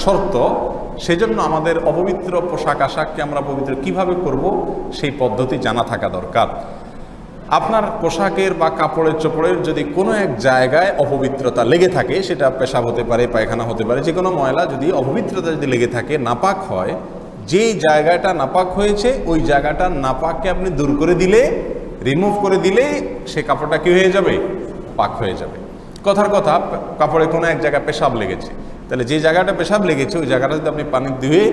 শর্ত, সেজন্য আমাদের অপবিত্র পোশাক আশাককে আমরা পবিত্র কিভাবে করব সেই পদ্ধতি জানা থাকা দরকার। আপনার পোশাকের বা কাপড়ের চোপড়ের যদি কোনো এক জায়গায় অপবিত্রতা লেগে থাকে, সেটা পেশাব হতে পারে, পায়খানা হতে পারে, যে কোনো ময়লা যদি অপবিত্রতা যদি লেগে থাকে, নাপাক হয়, যেই জায়গাটা নাপাক হয়েছে ওই জায়গাটা নাপাককে আপনি দূর করে দিলে, রিমুভ করে দিলে সে কাপড়টা কি হয়ে যাবে? পাক হয়ে যাবে। কথার কথা, কাপড়ে কোনো এক জায়গায় পেশাব লেগেছে, তাহলে যে জায়গাটা পেশাব লেগেছে ওই জায়গাটা যদি আপনি পানি ধুয়ে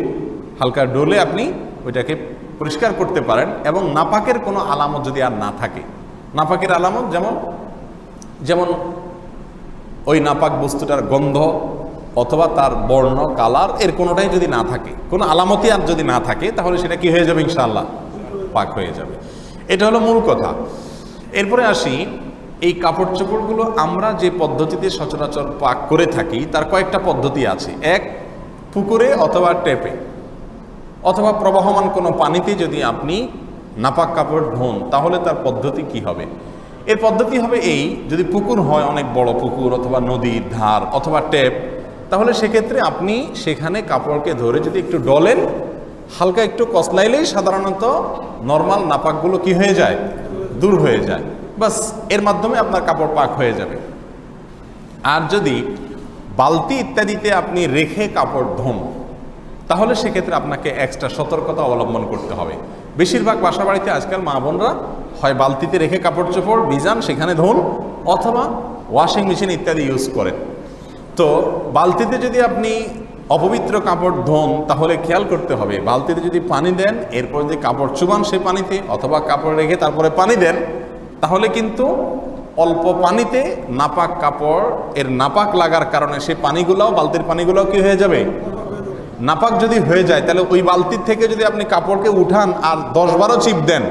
হালকা ডোলে আপনি ওইটাকে পরিষ্কার করতে পারেন, এবং নাপাকের কোনো আলামত যদি আর না থাকে, নাপাকের আলামত যেমন ওই নাপাক বস্তুটার গন্ধ অথবা তার বর্ণ, কালার, এর কোনোটাই যদি না থাকে, কোনো আলামতই আর যদি না থাকে, তাহলে সেটা কি হয়ে যাবে? ইনশাআল্লাহ পাক হয়ে যাবে। এটা হলো মূল কথা। এরপরে আসি, এই কাপড় চোপড়গুলো আমরা যে পদ্ধতিতে সচরাচর পাক করে থাকি তার কয়েকটা পদ্ধতি আছে। এক, পুকুরে অথবা টেপে অথবা প্রবাহমান কোনো পানিতে যদি আপনি নাপাক কাপড় ধোন, তাহলে তার পদ্ধতি কি হবে? এর পদ্ধতি হবে এই, যদি পুকুর হয়, অনেক বড় পুকুর অথবা নদীর ধার অথবা টেপ, তাহলে সেক্ষেত্রে আপনি সেখানে কাপড়কে ধরে যদি একটু ডলেন, হালকা একটু কসলাইলেই সাধারণত নর্মাল নাপাকগুলো কি হয়ে যায়? দূর হয়ে যায়। বাস, এর মাধ্যমে আপনার কাপড় পাক হয়ে যাবে। আর যদি বালতি ইত্যাদিতে আপনি রেখে কাপড় ধোন, তাহলে সেক্ষেত্রে আপনাকে এক্সট্রা সতর্কতা অবলম্বন করতে হবে। বেশিরভাগ বাসা বাড়িতে আজকাল মা বোনরা হয় বালতিতে রেখে কাপড় চোপড় ভিজান, সেখানে ধোন, অথবা ওয়াশিং মেশিন ইত্যাদি ইউজ করেন। তো বালতিতে যদি আপনি অপবিত্র কাপড় ধোন, তাহলে খেয়াল করতে হবে, বালতিতে যদি পানি দেন, এরপর যদি কাপড় চুবান সেই পানিতে, অথবা কাপড় রেখে তারপরে পানি দেন, তাহলে কিন্তু অল্প পানিতে নাপাক কাপড় এর নাপাক লাগার কারণে সেই পানিগুলোও, বালতির পানিগুলোও কি হয়ে যাবে? নাপাক যদি হয়ে যায়, তাহলে ওই বালতির থেকে যদি আপনি কাপড়কে উঠান আর 10-12 চিপ দেন,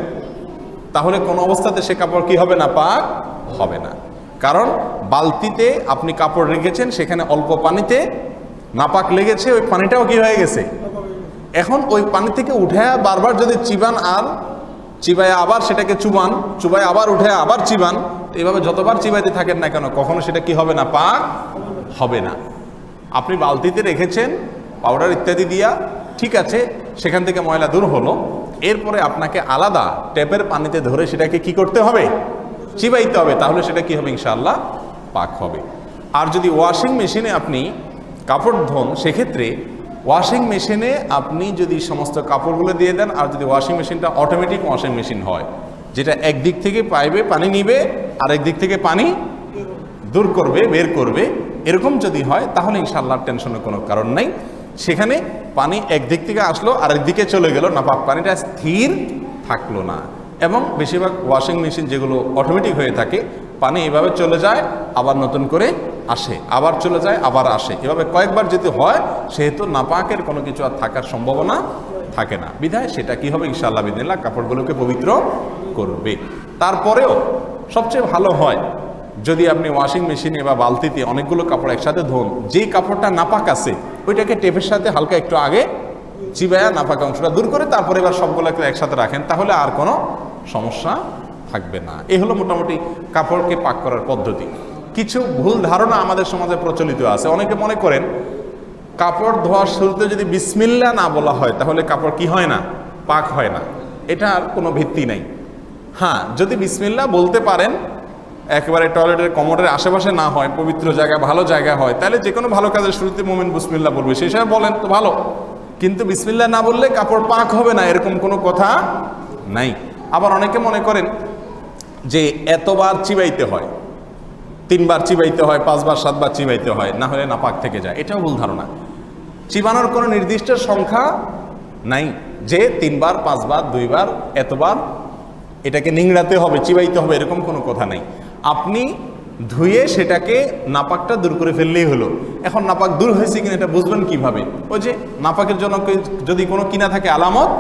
তাহলে কোনো অবস্থাতে সে কাপড় কি হবে? নাপাক হবে না। কারণ বালতিতে আপনি কাপড় রেখেছেন, সেখানে অল্প পানিতে নাপাক লেগেছে, ওই পানিটাও কি হয়ে গেছে? এখন ওই পানি থেকে উঠে বারবার যদি চিবান, আর চিবায় আবার সেটাকে চুবান, চুবায় আবার উঠে আবার চিবান, এইভাবে যতবার চিবাইতে থাকেন না কেন, কখনো সেটা কি হবে না? পাক হবে না। আপনি বালতিতে রেখেছেন পাউডার ইত্যাদি দিয়া, ঠিক আছে, সেখান থেকে ময়লা দূর হলো, এরপরে আপনাকে আলাদা ট্যাপের পানিতে ধরে সেটাকে কি করতে হবে? চিবাইতে হবে, তাহলে সেটা কি হবে? ইনশাআল্লাহ পাক হবে। আর যদি ওয়াশিং মেশিনে আপনি কাপড় ধোন, সেক্ষেত্রে ওয়াশিং মেশিনে আপনি যদি সমস্ত কাপড়গুলো দিয়ে দেন, আর যদি ওয়াশিং মেশিনটা অটোমেটিক ওয়াশিং মেশিন হয়, যেটা একদিক থেকে পাইবে পানি নিবে আর একদিক থেকে পানি দূর করবে, বের করবে, এরকম যদি হয়, তাহলে ইনশাআল্লাহ টেনশনের কোনো কারণ নাই। সেখানে পানি একদিক থেকে আসলো আর একদিকে চলে গেল, নাপাক পানিটা স্থির থাকলো না। এবং বেশিরভাগ ওয়াশিং মেশিন যেগুলো অটোমেটিক হয়ে থাকে, পানি এভাবে চলে যায়, আবার নতুন করে আসে, আবার চলে যায়, আবার আসে, এভাবে কয়েকবার যদি হয়, সেহেতু নাপাকের কোনো কিছু আর থাকার সম্ভাবনা থাকে না। বিধায় সেটা কি হবে? ইনশাআল্লাহ বিদিনিল্লাহ কাপড়গুলোকে পবিত্র করবে। তারপরেও সবচেয়ে ভালো হয় যদি আপনি ওয়াশিং মেশিনে বা বালতিতে অনেকগুলো কাপড় একসাথে ধোন, যেই কাপড়টা নাপাক আছে ওইটাকে টেপের সাথে হালকা একটু আগে চিবায়া নাপাক অংশটা দূর করে তারপরে এবার সবগুলোকে একসাথে রাখেন, তাহলে আর কোনো সমস্যা থাকবে না। এই হলো মোটামুটি কাপড়কে পাক করার পদ্ধতি। কিছু ভুল ধারণা আমাদের সমাজে প্রচলিত আছে। অনেকে মনে করেন কাপড় ধোয়ার শুরুতে যদি বিসমিল্লাহ না বলা হয়, তাহলে কাপড় কি হয় না? পাক হয় না। এটার কোনো ভিত্তি নাই। হ্যাঁ, যদি বিসমিল্লাহ বলতে পারেন, একেবারে টয়লেটের কমোডের আশেপাশে না হয়, পবিত্র জায়গায়, ভালো জায়গা হয়, তাহলে যে কোনো ভালো কাজের শুরুতে মুমিন বিসমিল্লাহ বলবে, সেই হিসাবে বলেন তো ভালো। কিন্তু বিসমিল্লাহ না বললে কাপড় পাক হবে না, এরকম কোনো কথা নাই। আবার অনেকে মনে করেন যে এতবার চিবাইতে হয়, 3 বার চিবাইতে হয়, 5 বার 7 বার চিবাইতে হয়, না হলে নাপাক থেকে যায়। এটাও ভুল ধারণা। চিবানোর কোনো নির্দিষ্ট সংখ্যা নাই যে 3 বার, 5 বার, 2 বার, এতবার এটাকে নিংড়াতে হবে, চিবাইতে হবে, এরকম কোনো কথা নাই। আপনি ধুয়ে সেটাকে নাপাকটা দূর করে ফেললেই হলো। এখন নাপাক দূর হয়েছে কিনা এটা বুঝবেন কিভাবে? ওই যে নাপাকের জন্য যদি কোনো কিনা থাকে, আলামত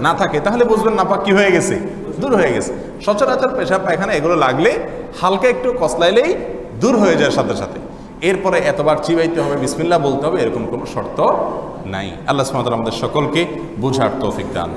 না থাকে, তাহলে বুঝবেন নাপাক কি হয়ে গেছে? দূর হয়ে গেছে। সচরাচর পেশাব পায়খানা এগুলো লাগলে হালকা একটু কসলাইলেই দূর হয়ে যায় সাথে সাথে। এরপরে এতবার চিবাইতে হবে, বিসমিল্লাহ বলতে হবে, এরকম কোনো শর্ত নাই। আল্লাহ সুবহানাহু ওয়া তাআলা আমাদের সকলকে বুঝার তৌফিক দান।